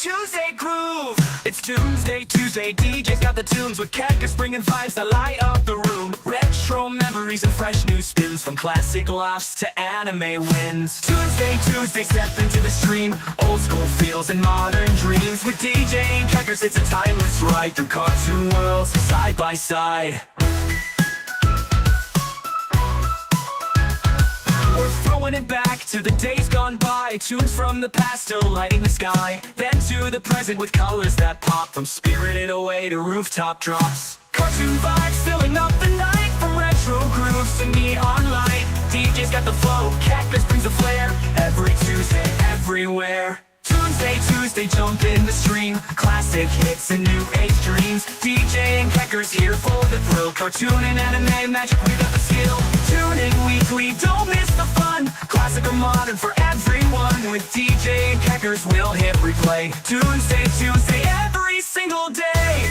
Tuesday groove. It's Toonsday Tuesday. DJ's got the tunes with cactus bringing vibes that light up the room. Retro memories and fresh new spins from classic laughs to anime wins. Toonsday Tuesday, step into the stream. Old school feels and modern dreams with DJ and crackers. It's a timeless ride through cartoon worlds side by side. We're throwing it back to the days gone by. Tunes from the past still lighting the sky. Then to the present with colors that pop. From Spirited Away to rooftop drops. Cartoon vibes filling up the night. From retro grooves to neon light. DJ's got the flow, cactus brings the flair. Every Tuesday, everywhere. Toonsday Tuesday, jump in the stream. Classic hits and new age dreams. DJ and crackers here for the thrill. Cartoon and anime magic, we got the skill. Tune in weekly, don't miss the fun. Classic or modern for everyone. With DJ and crackers, we'll hit replay. Toonsday Tuesday, every single day.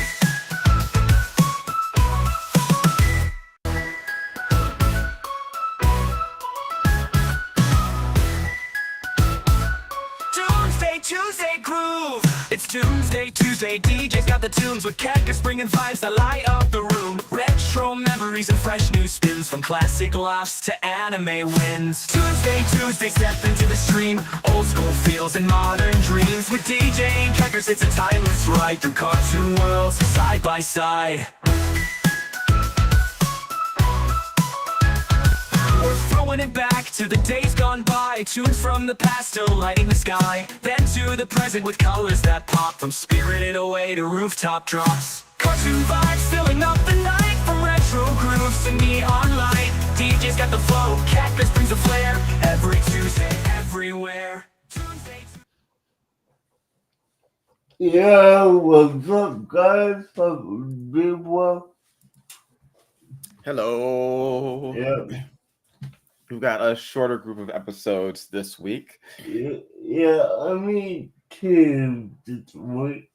Tuesday groove. It's Toonsday Tuesday. DJ's got the tunes with cactus bringing vibes that light up the room. Retro memories and fresh new spins from classic laughs to anime wins. Toonsday Tuesday, step into the stream. Old school feels and modern dreams with DJ and crackers. It's a timeless ride through cartoon worlds side by side. We're throwing it back to the days gone by. Tunes from the past still lighting the sky. Then to the present with colors that pop. From Spirited Away to rooftop drops. Cartoon vibes filling up the night. From retro grooves to neon light. DJ's got the flow, cactus brings the flair. Every Tuesday, everywhere. Tuesday. Yeah, what's up, guys? Prequel. Hello. Yeah. We've got a shorter group of episodes this week. Yeah, I mean, two this week.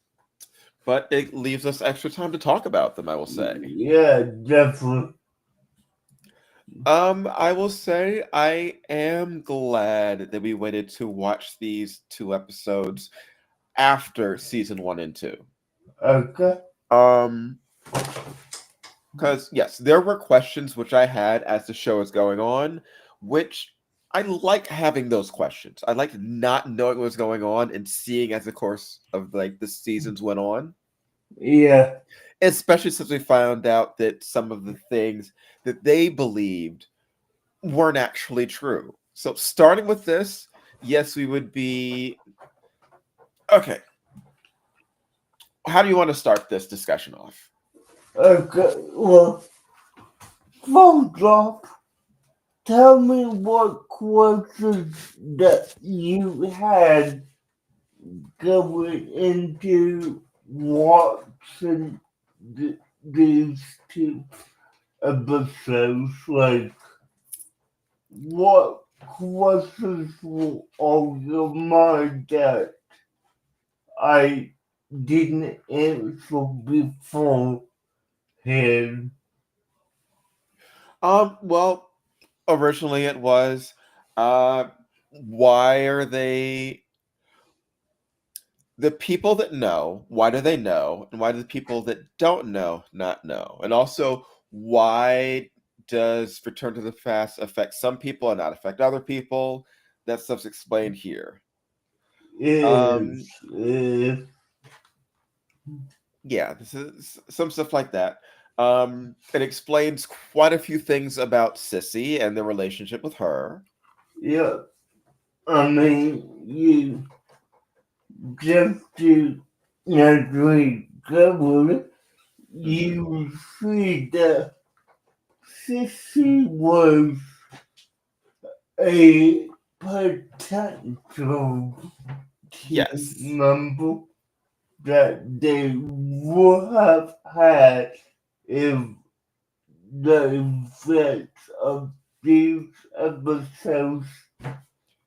But it leaves us extra time to talk about them, I will say. Yeah, definitely. I will say I am glad that we waited to watch these two episodes after season 1 and 2. Okay. Because, yes, there were questions which I had as the show is going on, which I like having those questions. I like not knowing what's going on and seeing as the course of like the seasons went on. Yeah. Especially since we found out that some of the things that they believed weren't actually true. So starting with this, yes, we would be... Okay. How do you want to start this discussion off? Okay, well, first off, tell me what questions that you had going into watching these two episodes. Like, what questions were on your mind that I didn't answer before? Well, originally it was, why are they the people that know? Why do they know, and why do the people that don't know not know? And also, why does Return to the Past affect some people and not affect other people? That stuff's explained here. Yeah, this is some stuff like that. It explains quite a few things about Sissy and the relationship with her. Yeah, I mean, you just to naturally cover it, you see that Sissy was a potential Yes. member that they would have had if the effects of these episodes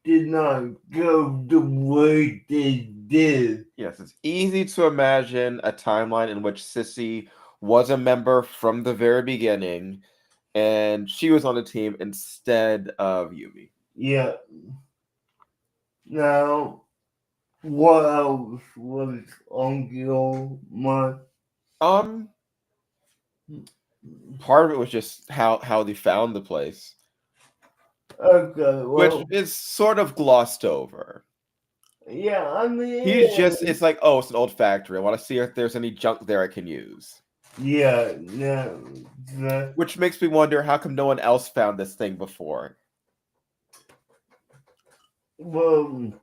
did not go the way they did. Yes, it's easy to imagine a timeline in which Sissy was a member from the very beginning, and she was on the team instead of Yumi. Yeah. Now, What else was on your mind? Um, part of it was just how they found the place, Okay, which well, is sort of glossed over. yeah, I He's just, mean, it's like, oh, it's an old factory. I want to see if there's any junk there I can use. yeah, no, the, Which makes me wonder how come no one else found this thing before? well,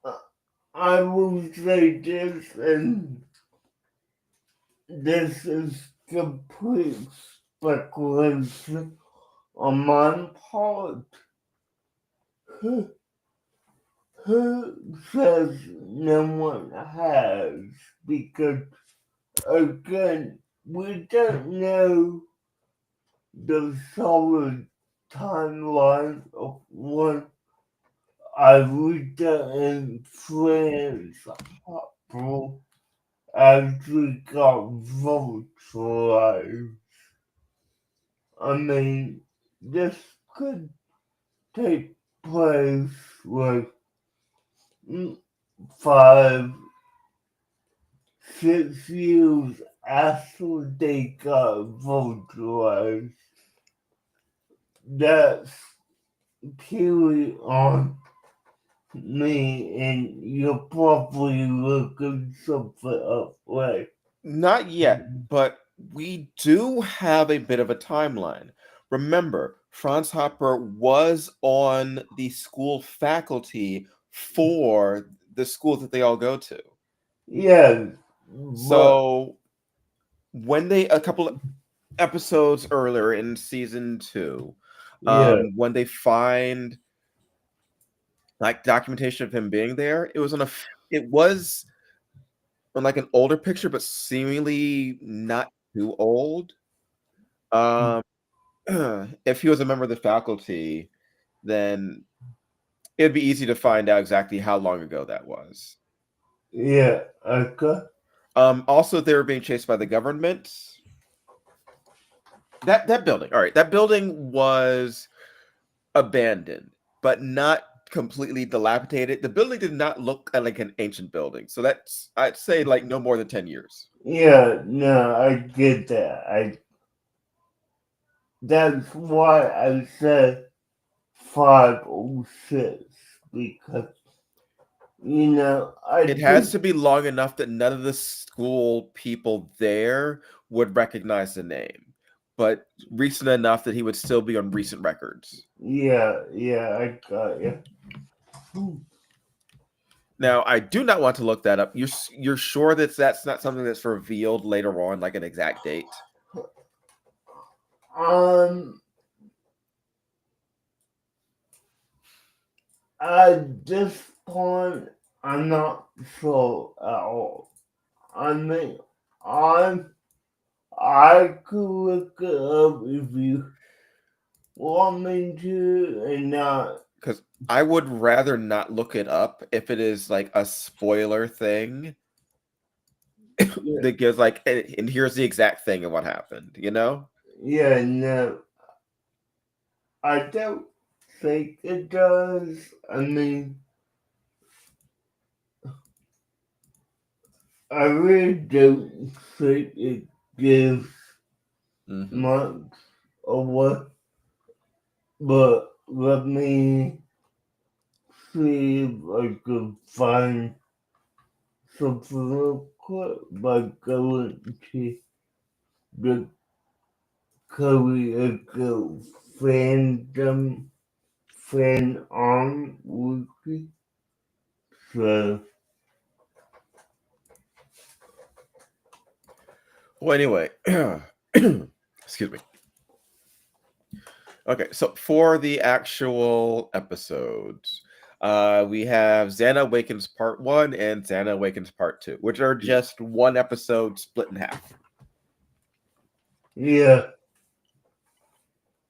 uh, I will say this, and this is complete speculation on my part. Who, who says no one has? Because, again, we don't know the solid timeline of when Arita and France Hospital actually got virtualized. I mean, this could take place with mm, 5, 6 years after they got virtualized. That's purely on me, and you're probably looking something up, right? Not yet, but we do have a bit of a timeline. Remember, Franz Hopper was on the school faculty for the school that they all go to. Yeah, but So when they, a couple of episodes earlier in season 2, yeah, when they find like documentation of him being there, it was on like an older picture, but seemingly not too old. Um, if he was a member of the faculty, then it'd be easy to find out exactly how long ago that was. yeah, okay, Also, they were being chased by the government. That building, all right, that building was abandoned, but not completely dilapidated. The building did not look like an ancient building, so that's, I'd say, like no more than 10 years. yeah, no, I get that. That's why I said 506 because I It has think to be long enough that none of the school people there would recognize the name, but recent enough that he would still be on recent records. yeah, I got you. Now, I do not want to look that up. You're sure that that's not something that's revealed later on, like an exact date? Um, at this point, I'm not sure at all. I mean, I'm I could look it up if you want me to, and not. Because I would rather not look it up if it is like a spoiler thing Yeah, that gives like, and here's the exact thing and what happened, you know? yeah, no, I don't think it does. I mean, I really don't think it gives Hmm. much away. But let me see if I can find something real quick by going to the Korean fandom fan on wiki. So Well, anyway, excuse me. Okay, so for the actual episodes, we have Xana Awakens Part 1 and Xana Awakens Part 2, which are just one episode split in half. yeah,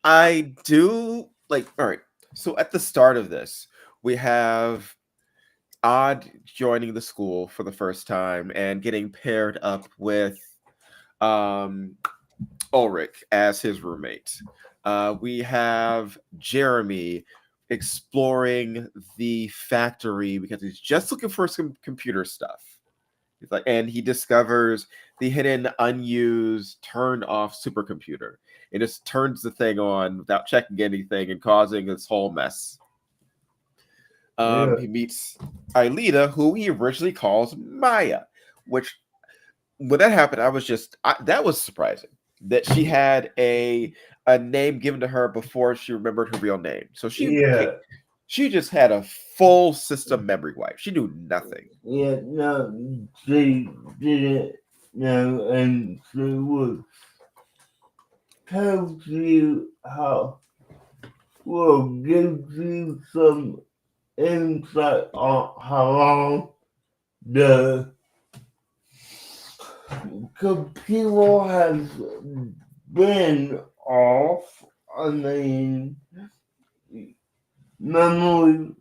I do like, all right, so at the start of this, we have Odd joining the school for the first time and getting paired up with um Ulrich as his roommate. We have Jeremy exploring the factory because he's just looking for some computer stuff. He's like, and he discovers the hidden, unused, turned off supercomputer. It just turns the thing on without checking anything and causing this whole mess. Yeah. He meets Aelita, who he originally calls Maya, which when that happened, that was surprising that she had a name given to her before she remembered her real name. So she just had a full system memory wipe. She knew nothing. Yeah, no, she didn't know, and she would tell you how, will give you some insight on how long the computer has been off. I mean, memory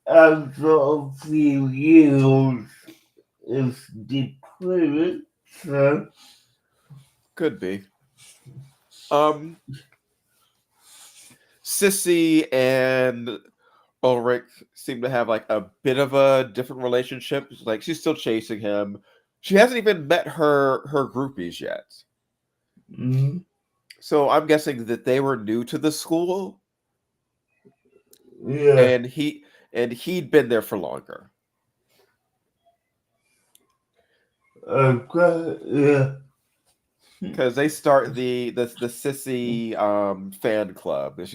after a few years is depleted, so Could be. Sissy and Ulrich seem to have like a bit of a different relationship. Like she's still chasing him. She hasn't even met her groupies yet. So I'm guessing that they were new to the school, yeah. and he'd been there for longer. Okay, yeah. Because they start the Sissy fan club, and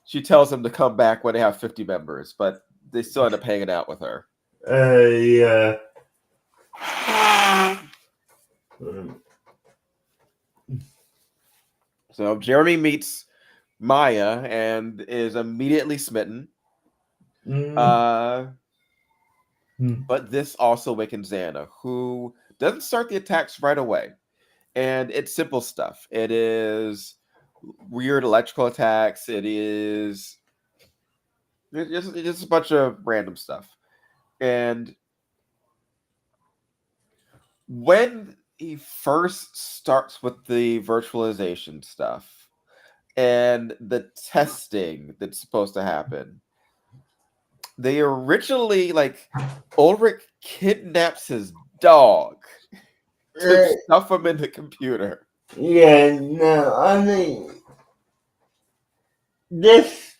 she tells them to come back when they have 50 members, but they still end up hanging out with her. Yeah. So Jeremy meets Maya and is immediately smitten. But this also awakens Xana, who doesn't start the attacks right away. And it's simple stuff. It is weird electrical attacks. It's just a bunch of random stuff. And when he first starts with the virtualization stuff and the testing that's supposed to happen, they originally, like, Ulrich kidnaps his dog to stuff him in the computer. Yeah, no, I mean, this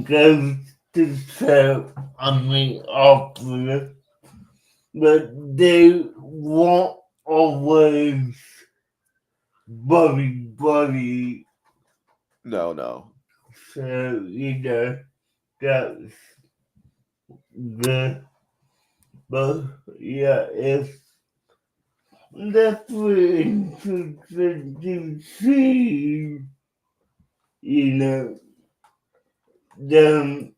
goes to show, I mean, obvious, but they won't always buddy. No. So, that's good. But, yeah, it's definitely interesting to see, them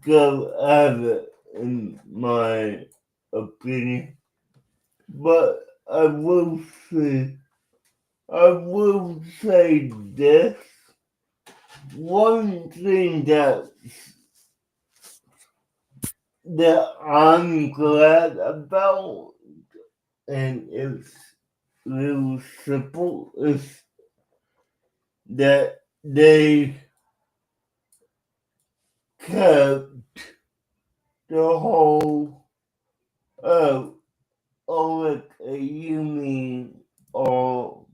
go at it, in my opinion. But I will say this. One thing that I'm glad about, and it's real simple, is that they kept the whole like a union or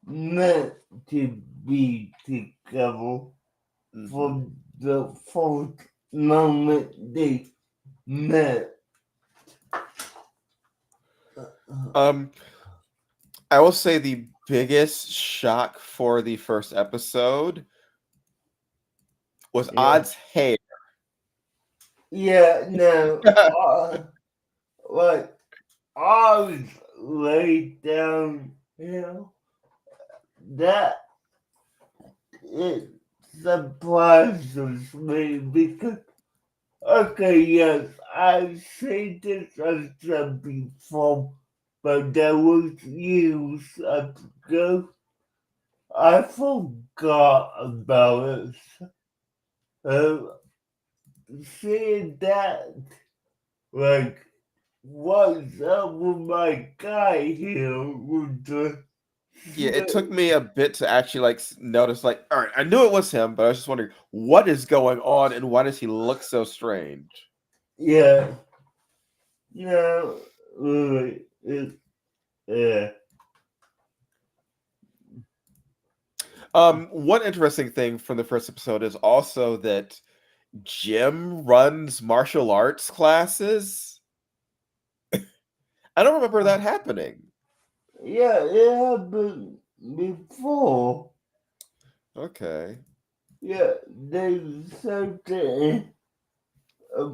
meant to be together from the first moment they met. I will say the biggest shock for the first episode was Odd's hair. Yeah, no. Like, I was laid down, that it surprises me because, okay, yes, I say this as before, but that was years ago. I forgot about it. Seeing that, like, what's up with my guy here with the Yeah, it took me a bit to actually like notice. Like, all right, I knew it was him, but I was just wondering what is going on and why does he look so strange? Yeah. No, really, yeah. One interesting thing from the first episode is also that Jim runs martial arts classes. I don't remember that happening. Yeah, it happened before. Okay. Yeah, they said it in a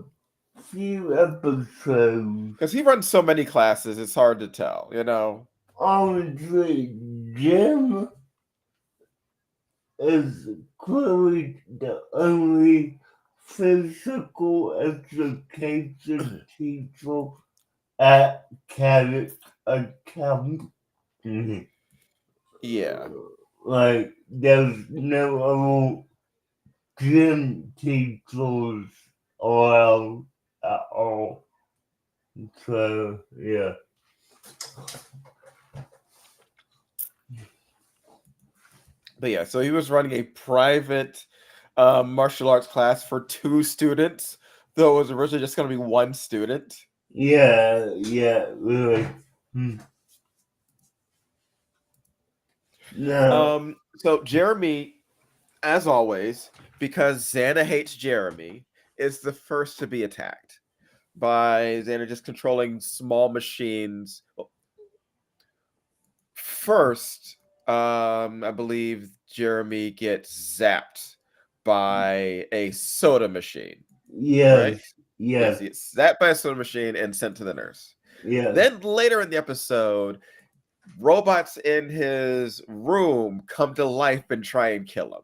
few episodes. Because he runs so many classes, it's hard to tell, you know? Honestly, Jim is clearly the only physical education teacher at Caddick Academy. Yeah. Like, there's no other gym teachers around at all. So, yeah. But yeah, so he was running a private martial arts class for 2 students, though it was originally just going to be 1 student. Yeah, really. No, So Jeremy, as always, because Xana hates Jeremy, is the first to be attacked by Xana just controlling small machines. Well, first, I believe Jeremy gets zapped by a soda machine, right? yes, Yes, yes, he gets zapped by a soda machine and sent to the nurse. yes, Then later in the episode, robots in his room come to life and try and kill him.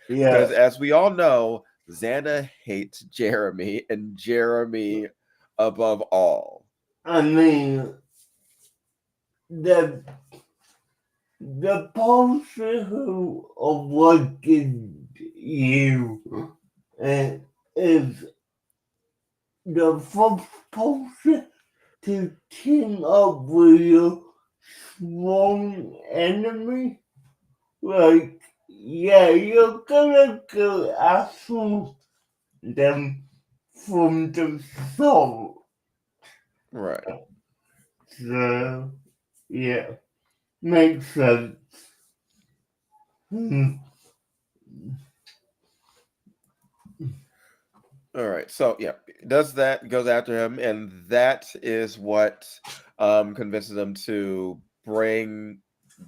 Because yes. as we all know, Xana hates Jeremy and Jeremy above all. I mean, the the person who awakened you is the first person to team up with your strong enemy. Like, yeah, you're gonna go after them from the start. Right. So, yeah, makes sense. Hmm. All right. So yeah, does that, goes after him, and that is what convinces him to bring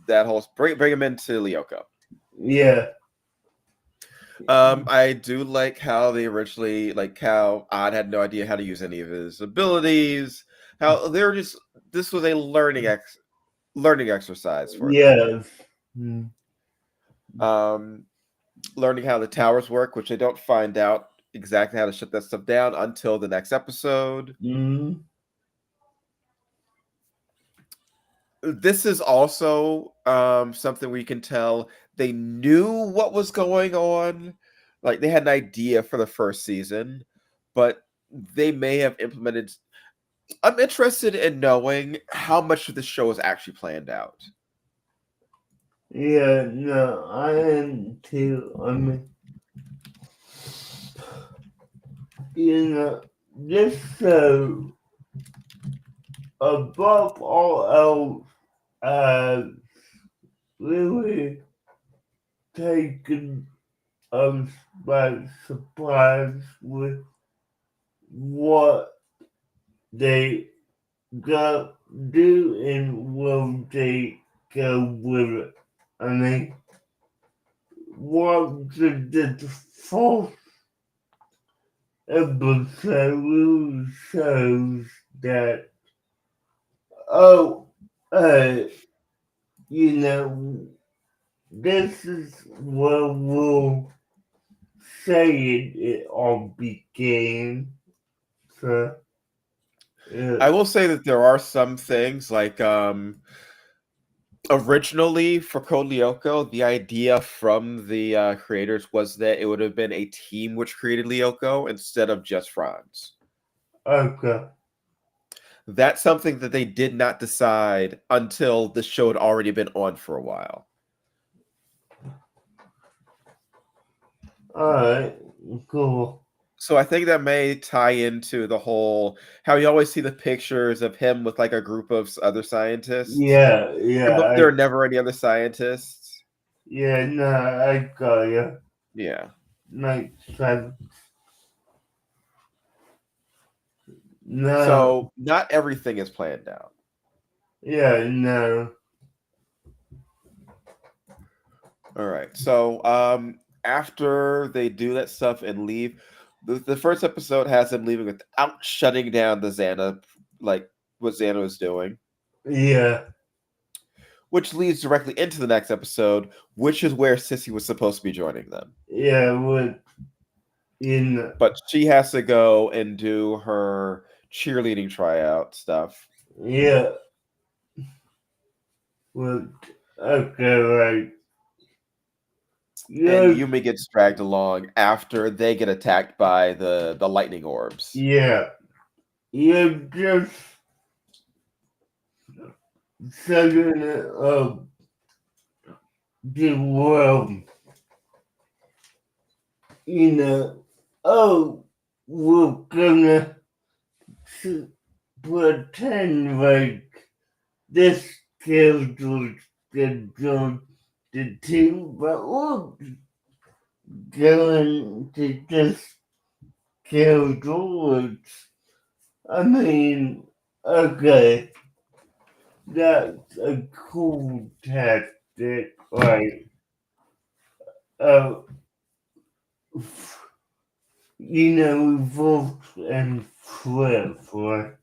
him into Lyoko. Yeah, I do like how they originally, like how Odd had no idea how to use any of his abilities. How they're just, this was a learning exercise for them. yes. Hmm. Learning how the towers work, which they don't find out exactly how to shut that stuff down until the next episode. Mm. This is also something we can tell they knew what was going on. Like they had an idea for the first season, but they may have implemented. I'm interested in knowing how much of the show is actually planned out. Yeah, no, I am too. I mean, this show, above all else, has really taken us by surprise with what they got do and will they go with it. I mean, what the first episode really shows that, oh, uh, you know, this is where we'll say it all began. So, I will say that there are some things like originally for Code Lyoko, the idea from the creators was that it would have been a team which created Lyoko instead of just Franz. okay. That's something that they did not decide until the show had already been on for a while. Alright, cool. So I think that may tie into the whole how you always see the pictures of him with like a group of other scientists, Yeah, but there are never any other scientists. no, I got you. Yeah. Makes sense. No, So not everything is planned out. yeah, no. All right. So after they do that stuff and leave, the first episode has them leaving without shutting down the Xana, like what Xana was doing, Yeah, which leads directly into the next episode, which is where Sissy was supposed to be joining them. yeah, in, But she has to go and do her cheerleading tryout stuff. yeah, with, okay, right. And Yeah, Yumi gets dragged along after they get attacked by the lightning orbs. yeah, you just setting it up the world, oh, we're gonna s- pretend like this kills the team, but we're going to just kill George. I mean, okay, that's a cool tactic, right? Uh, Wolf and Flip, right?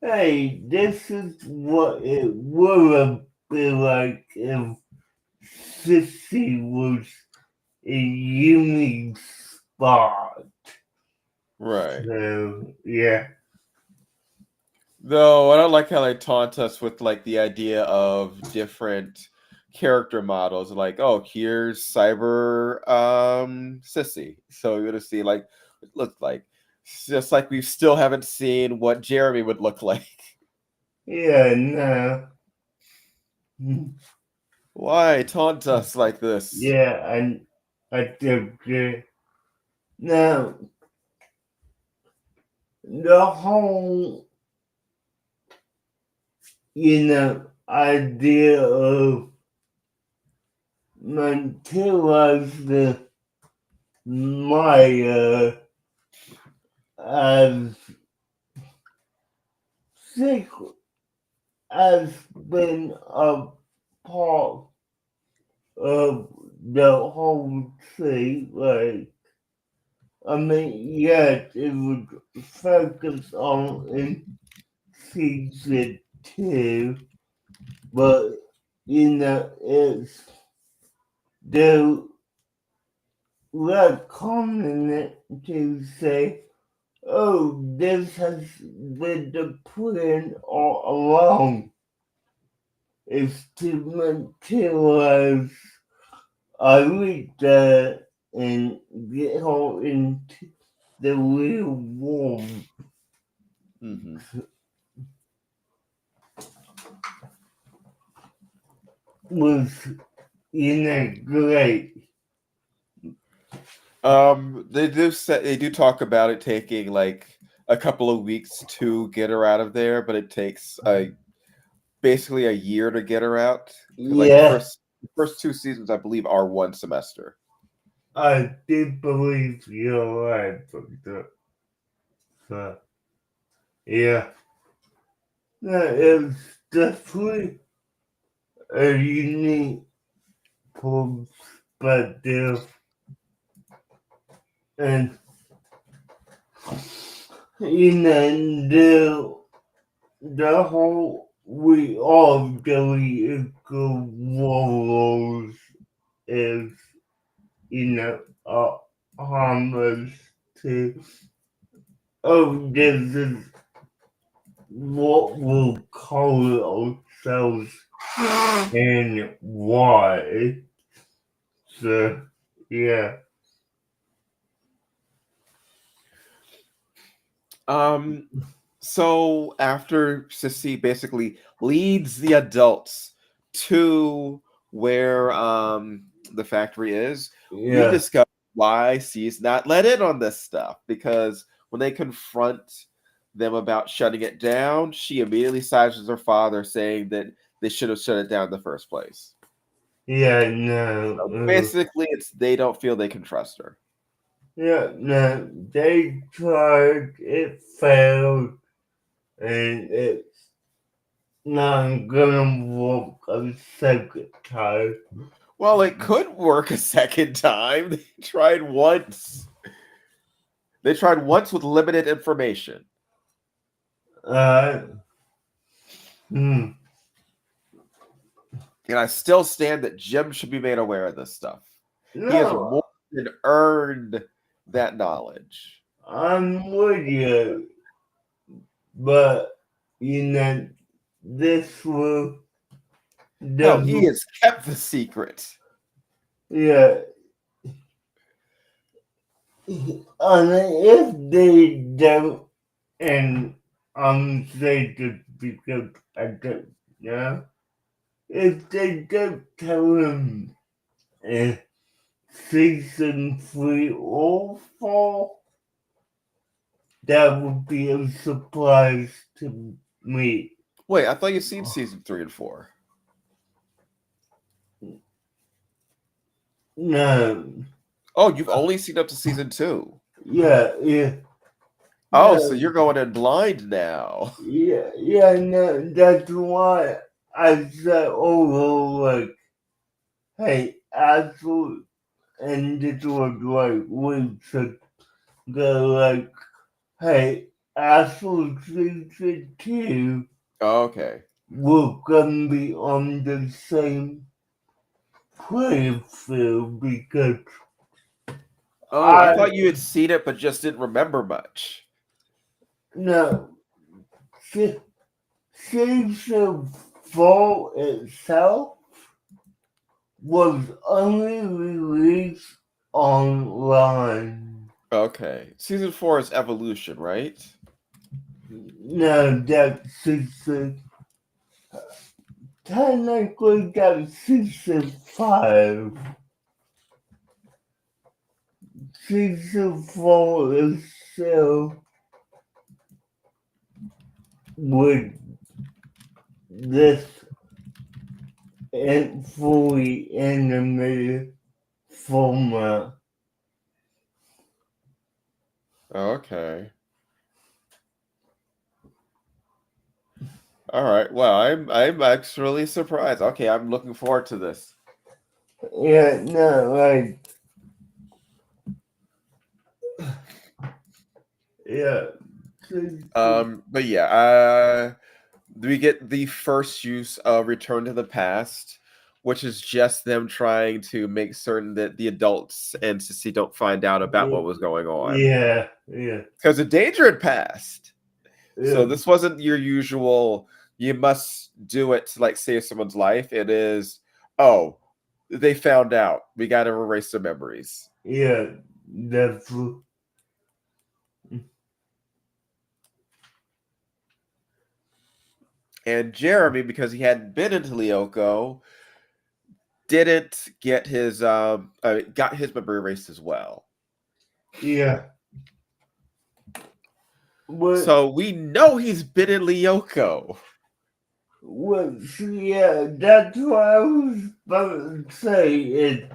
Hey, this is what it would have been like if Sissy was in Yumi's spot. Right. So, yeah. Though I don't like how they taunt us with like the idea of different character models. Like, oh, here's Cyber Sissy. So you're gonna see like it looks like. It's just like we still haven't seen what Jeremy would look like. Yeah, no. Hmm. Why taunt us like this? Yeah, and I think now the whole idea of Mantilla's the Maya as secret has been a part of the whole thing. Like, I mean, yes, it would focus on in season 2, but it's the retconning it to say, oh, this has been the plan all along, is to materialize Arita and get her into the real world. Mm-hmm. Was great. They do talk about it taking like a couple of weeks to get her out of there, but it takes basically a year to get her out. 'Cause, like Yeah, the first 2 seasons, I believe, are 1 semester. I did believe you're right, Victor. So, yeah, that is definitely a unique perspective, and the whole we all believe good warlords is harmless to, oh, this is what we'll call ourselves and why. So, yeah. Um, So after Sissy basically leads the adults to where the factory is, we Yeah, discover why she's not let in on this stuff, because when they confront them about shutting it down, she immediately sides with her father, saying that they should have shut it down in the first place. yeah, So no. basically, it's they don't feel they can trust her. Yeah, no, they tried, it failed, and it's not gonna work a second time. Well, it could work a second time. They tried once. They tried once with limited information. Uh, hmm, And I still stand that Jim should be made aware of this stuff. He has no, more than earned that knowledge. I'm with you, but, you know, this will Hell, he definitely, has kept the secret. yeah, and if they don't, and I'm saying this because I don't know, if they don't tell him in season 3 or 4, that would be a surprise to me. Wait, I thought you'd seen season 3 and 4. No, Oh, you've only seen up to season 2. yeah, Oh, so no, you're going in blind now. no, that's why I said, oh, like, hey, absolutely, and this was like weeks ago, like, hey, Asshole Season 2, Okay. we're gonna be on the same playing field because Oh, I I thought you had seen it but just didn't remember much. know Season 4 itself was only released online. Okay. Season 4 is Evolution, right? No, that's season. Technically, that's season 5. Season 4 is still with this fully animated format. Okay. All right. Well, I'm actually surprised. Okay, I'm looking forward to this. Yeah, no, like, yeah. But yeah, we get the first use of Return to the Past, which is just them trying to make certain that the adults and Sissy don't find out about what was going on. Yeah, Because the danger had passed. So yeah, this wasn't your usual, you must do it to like save someone's life. It is, oh, they found out. We got to erase their memories. yeah, that's And Jeremy, because he hadn't been into Lyoko, didn't get his got his memory erased as well. yeah. What, So we know he's been in Lyoko. yeah, that's what I was about to say.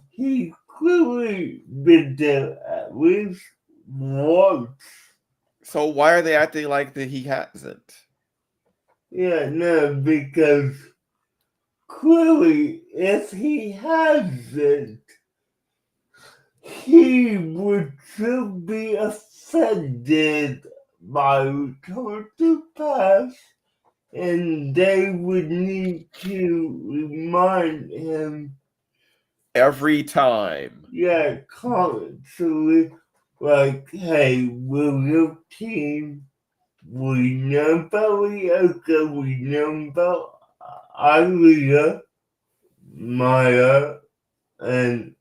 He clearly been there at least once. So why are they acting like that he hasn't? Yeah, no, because clearly if he hasn't, he would still be offended by Return to Past, and they would need to remind him, Every time. yeah, constantly, like, hey, we're your team. We know about Lyoko, we know about Aria, Maya, and,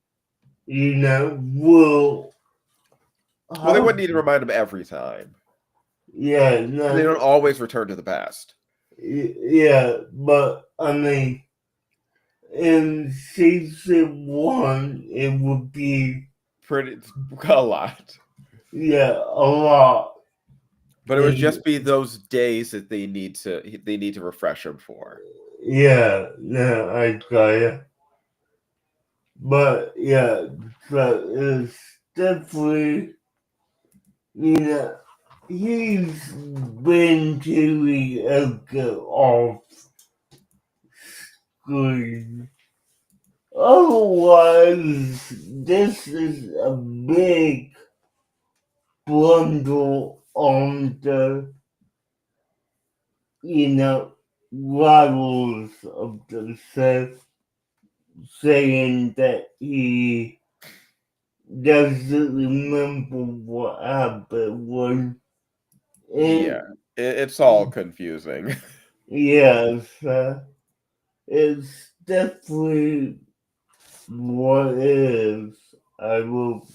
we'll Well, they help. wouldn't need to remind him every time. Yeah, They don't no, always return to the past. yeah, but I mean, in season one, it would be Pretty a lot. yeah a lot. But it would And just be those days that they need to refresh him for. yeah, no, I got you. But yeah, so it's definitely you know he's been to the off screen. Otherwise, this is a big blunder on the rivals of the set, saying that he doesn't remember what happened when Yeah, it it's all confusing. yes, it's definitely what it is. I will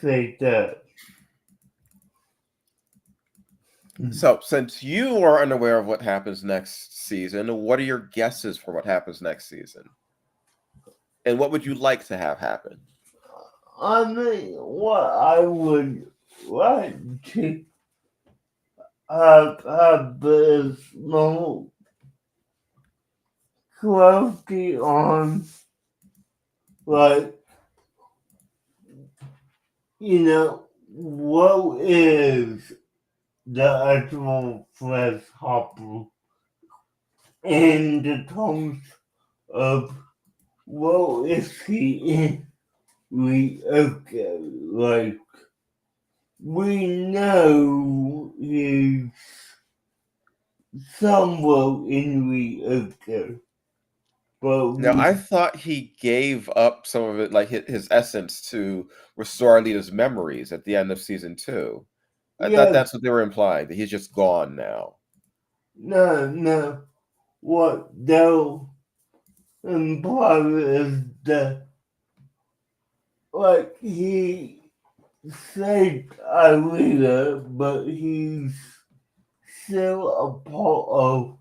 say that. So, since you are unaware of what happens next season, what are your guesses for what happens next season? And what would you like to have happen? I mean, what I would like to have is more clarity on, like, what is the actual grasshopper in the terms of what is he in Lyoko? Like, we know he's somewhere in Lyoko, but Now, I we, thought he gave up some of it, like his essence, to restore Alita's memories at the end of season two. I thought yeah, that's what they were implying, that he's just gone now. no, what they'll imply is that, like, he saved Alita, but he's still a part of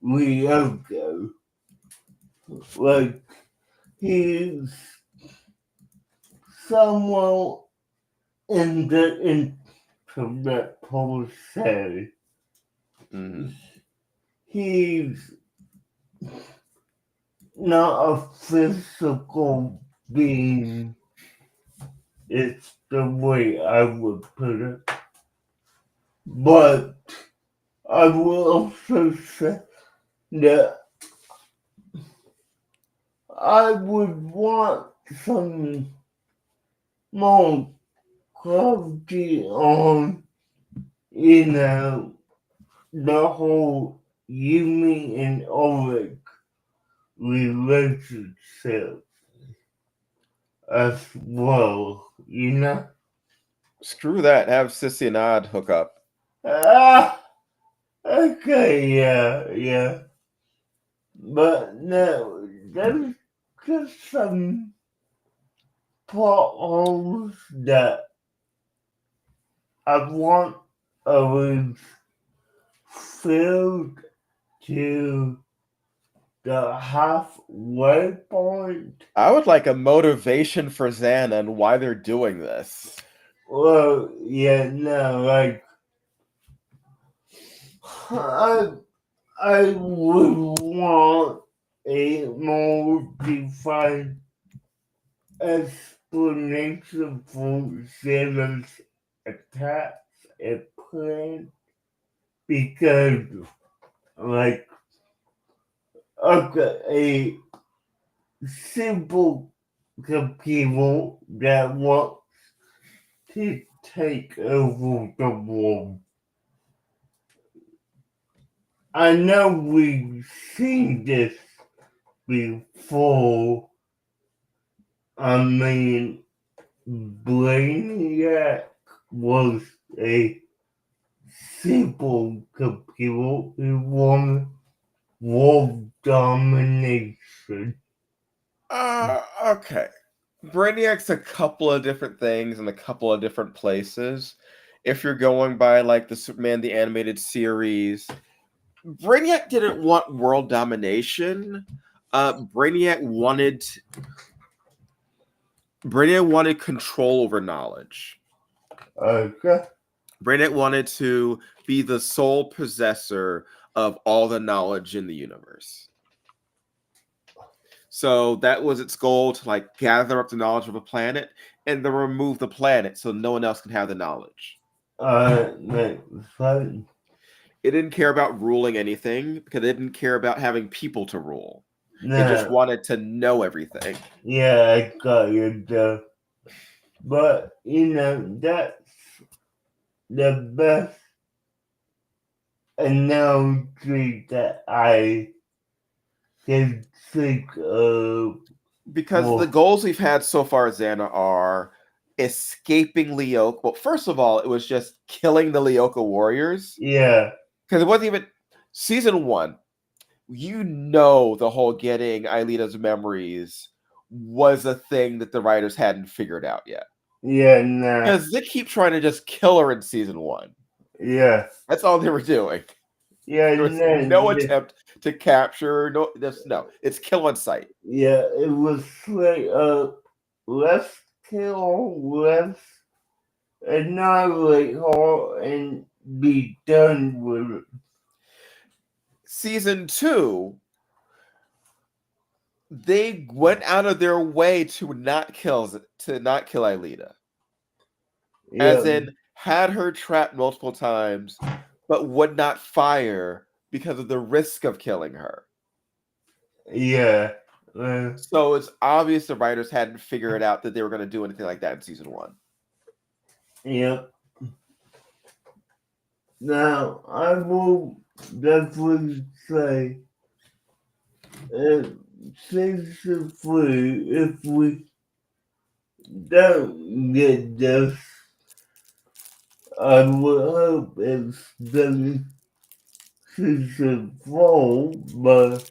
Lyoko. Like, he's somewhere in the internet per se. Hmm. He's not a physical being. It's the way I would put it. But I will also say that I would want some more clarity on, the whole Yumi and Ulrich relationship as well. Screw that. Have Sissy and Odd hook up. Ah, okay, yeah. But no, there's just some plot holes that I want always filled to the halfway point. I would like a motivation for Xana and why they're doing this. Well, yeah, no, like I I would want a more defined explanation for Xana's attacks and plan because, like, okay, a simple computer that wants to take over the world. I know we've seen this before. I mean, Brainiac was a simple computer who wanted world domination. Okay. Brainiac's a couple of different things in a couple of different places. if you're going by like the Superman the animated series, Brainiac didn't want world domination. Brainiac wanted control over knowledge. Okay. Brainiac wanted to be the sole possessor of all the knowledge in the universe. So that was its goal, to like gather up the knowledge of a planet and then remove the planet so no one else can have the knowledge. Makes sense. It didn't care about ruling anything because it didn't care about having people to rule. No. It just wanted to know everything. Yeah, I got you there. But, that's the best analogy that I can think of. Because the goals we've had so far, Xana, are escaping Lyoko. Well, first of all, it was just killing the Lyoko warriors. Yeah. Because it wasn't even season 1. The whole getting Aelita's memories was a thing that the writers hadn't figured out yet. Yeah, nah. Because they keep trying to just kill her in season 1. Yeah. That's all they were doing. Yeah, There was no attempt to capture. No, it's kill on sight. Yeah, it was straight up, let's kill, let's annihilate her and be done with it. Season 2, they went out of their way to not kill Aelita. Yeah. As in, had her trapped multiple times, but would not fire because of the risk of killing her. Yeah. So it's obvious the writers hadn't figured out that they were going to do anything like that in season 1. Yep. Now, I will definitely say, season 3, if we don't get this, I would hope it's done season 4, but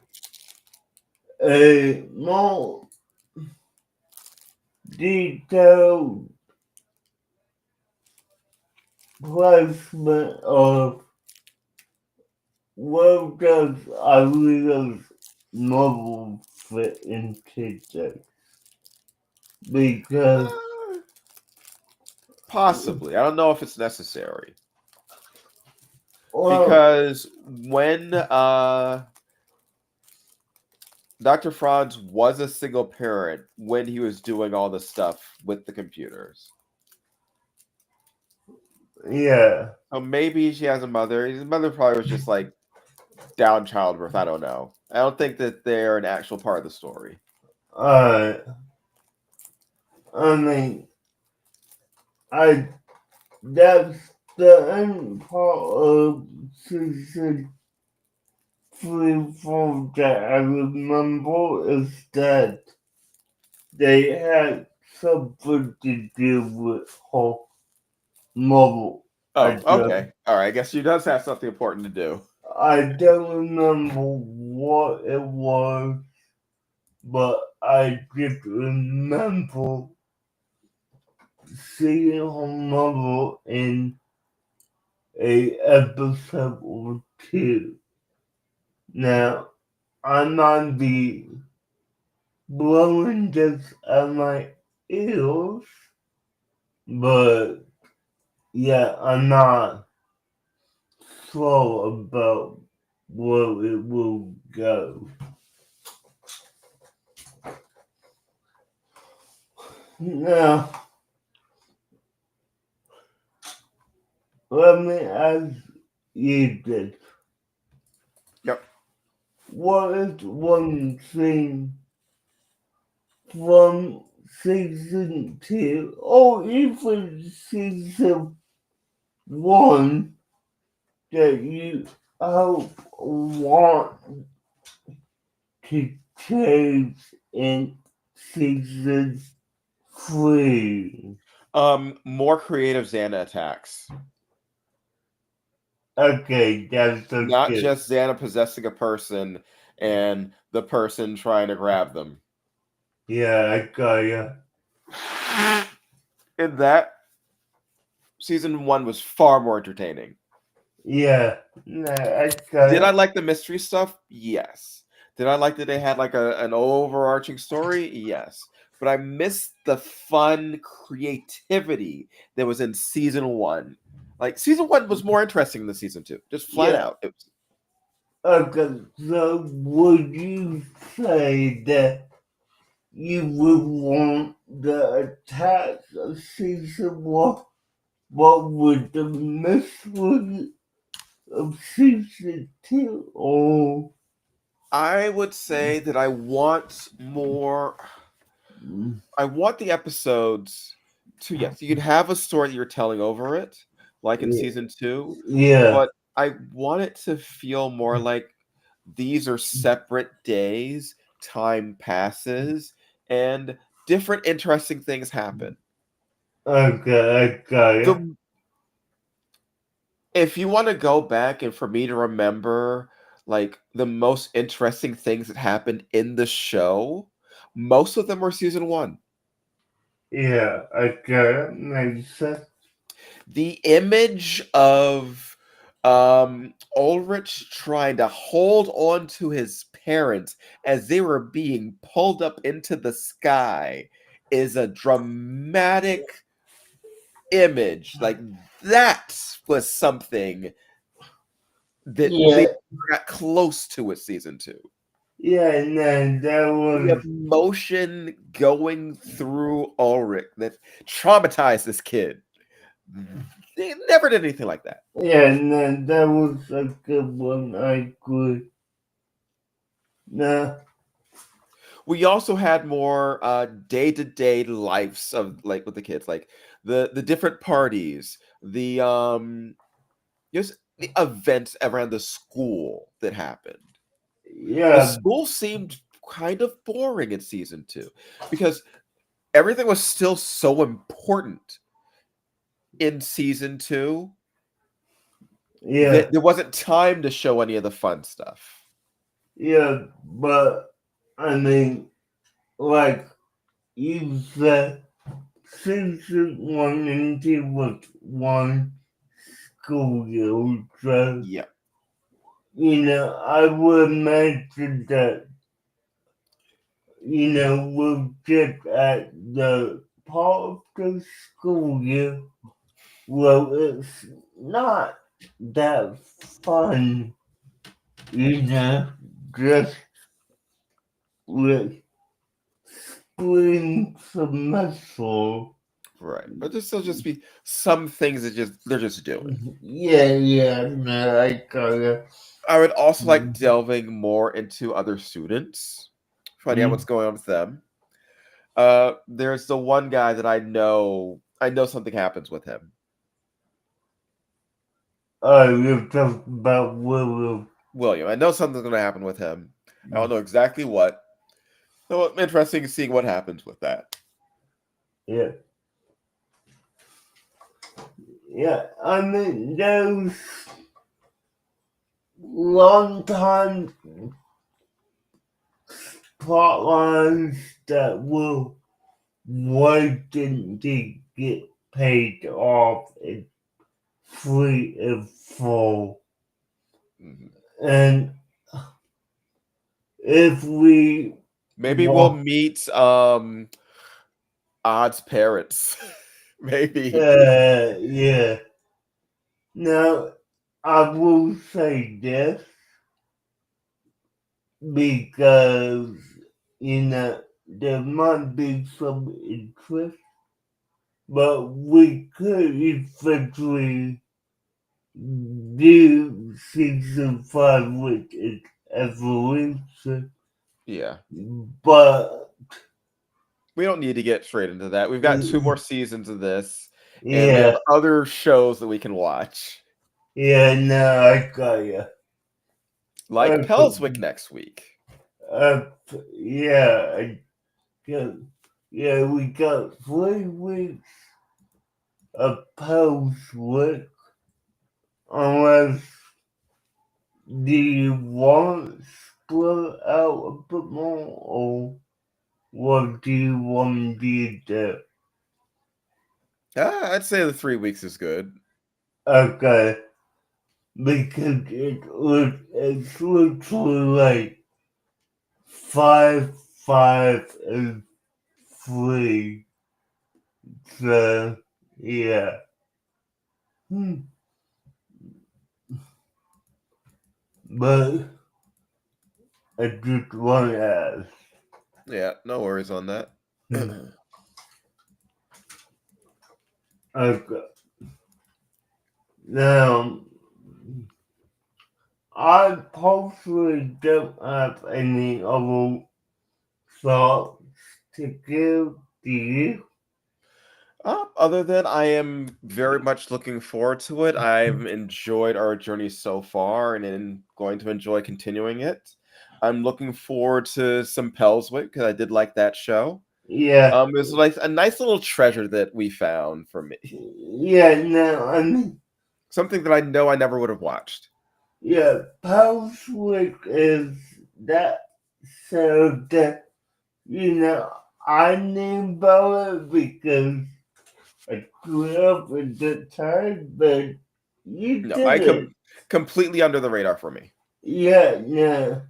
a more detailed placement of where does Alita's novel fit into this? Because Possibly. I don't know if it's necessary. well, Because when Dr. Franz was a single parent when he was doing all the stuff with the computers. yeah. So maybe she has a mother. His mother probably was just like down childbirth. I don't know. I don't think that they're an actual part of the story. I mean, that's the end part of season 3, 4 that I remember is that they had something to do with her mother. Oh, okay. All right. I guess she does have something important to do. I don't remember what it was, but I just remember seeing her mother in a episode or 2. Now, I might be blowing this out my ears, but yeah, I'm not sure about where it will go. Now, let me ask you this. Yep. What is one thing from season 2 or even season 1 that you want to change in season 3? More creative Xana attacks. Okay, that's a Not good. just Xana possessing a person and the person trying to grab them. Yeah, I got ya. In that Season 1 was far more entertaining. Yeah, no, I got Did I it. like the mystery stuff? Yes. Did I like that they had like an overarching story? Yes. But I missed the fun creativity that was in season 1. Like season 1 was more interesting than season 2. Just flat Yeah. out. It was, Okay, so would you say that you would want the attack of season one? What would the mystery of season two? Or I would say that I want more. I want the episodes to, yes, you can have a story that you're telling over it, like in season 2, yeah, but I want it to feel more like these are separate days, time passes, and different interesting things happen. okay, I got it. The If you want to go back and for me to remember like the most interesting things that happened in the show, most of them were season 1. Yeah, I got it. Makes sense. The image of Ulrich trying to hold on to his parents as they were being pulled up into the sky is a dramatic image. Like that was something that they Yeah, got close to with season 2. yeah, no, that The was emotion going through Ulrich that traumatized this kid. They never did anything like that. yeah, no, that was a good one. I agree. No, We also had more day-to-day lives of like with the kids, like the different parties, just the events around the school that happened. The yeah, school seemed kind of boring in season 2 because everything was still so important in season 2 yeah, that there wasn't time to show any of the fun stuff. yeah, but I mean, like you said, season one and two was one school year, so Yeah. I would imagine that we'll get at the part of the school year where it's not that fun, you know, just with spring semester. Right. But there'll just be some things that just they're just doing. Yeah, yeah, no, I got it. I would also like delving more into other students, finding out what's Mm. going on with them. There's the one guy that I know something happens with him. You're talking about Willow. William. I know something's gonna happen with him. I don't know exactly what. So I'm interested in seeing what happens with that. Yeah, yeah, I mean, those long time plot lines that will waiting to get paid off in 3 and 4. Mhm. And if we Maybe we'll walk, meet Odd's parents. Maybe. yeah. Now, I will say this because, there might be some interest, but we could eventually do season 5 with its evolution, Yeah. but We don't need to get straight into that. We've got 2 more seasons of this, and we have yeah, other shows that we can watch. yeah, no, I got you. Like Pelswick next week. Yeah, I got, yeah, we got 3 weeks of post work, unless do you want to split out a bit more, or what do you want to do there? I'd say the 3 weeks is good. Okay. Because it's literally like 5, 5, and 3. So, yeah. But I just want to ask. Yeah, no worries on that. Okay. Now, I personally don't have any other thoughts to give to you. Other than I am very much looking forward to it. I've enjoyed our journey so far and am going to enjoy continuing it. I'm looking forward to some Pelswick because I did like that show. Yeah. It was like a nice little treasure that we found for me. Yeah, no, I mean, Something that I know I never would have watched. yeah, Pulsewick is that so that, I knew about it because I grew up at the time, but you No, I didn't. completely under the radar for me. Yeah, no.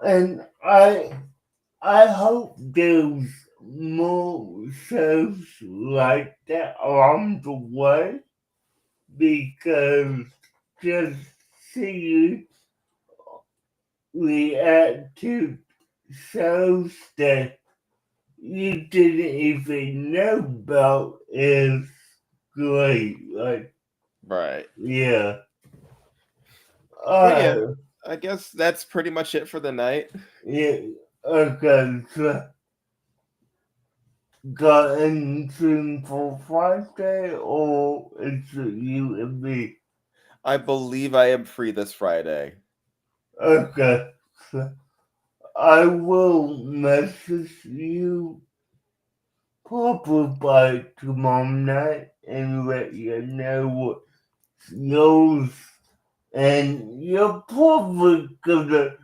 And I hope there's more shows like that along the way because just seeing react to shows that you didn't even know about is great. Like, Right. yeah. But yeah, Uh, I guess that's pretty much it for the night. yeah. Okay, so got anything for Friday or is it you and me? I believe I am free this Friday. Okay. So I will message you probably by tomorrow night and let you know what yours, and you're probably gonna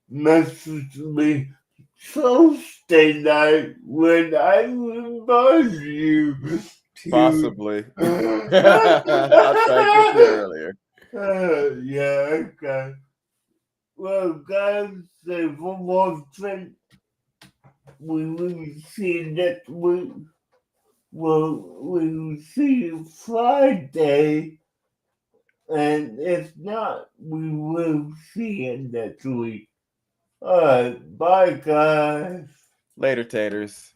message me Tuesday night when I remind you to. Possibly. I'll try and get there earlier. Yeah, okay. Well, guys, so for one thing, we will see you next week. Well, we will see you Friday, and if not, we will see you next week. Alright, bye, guys. Later, taters.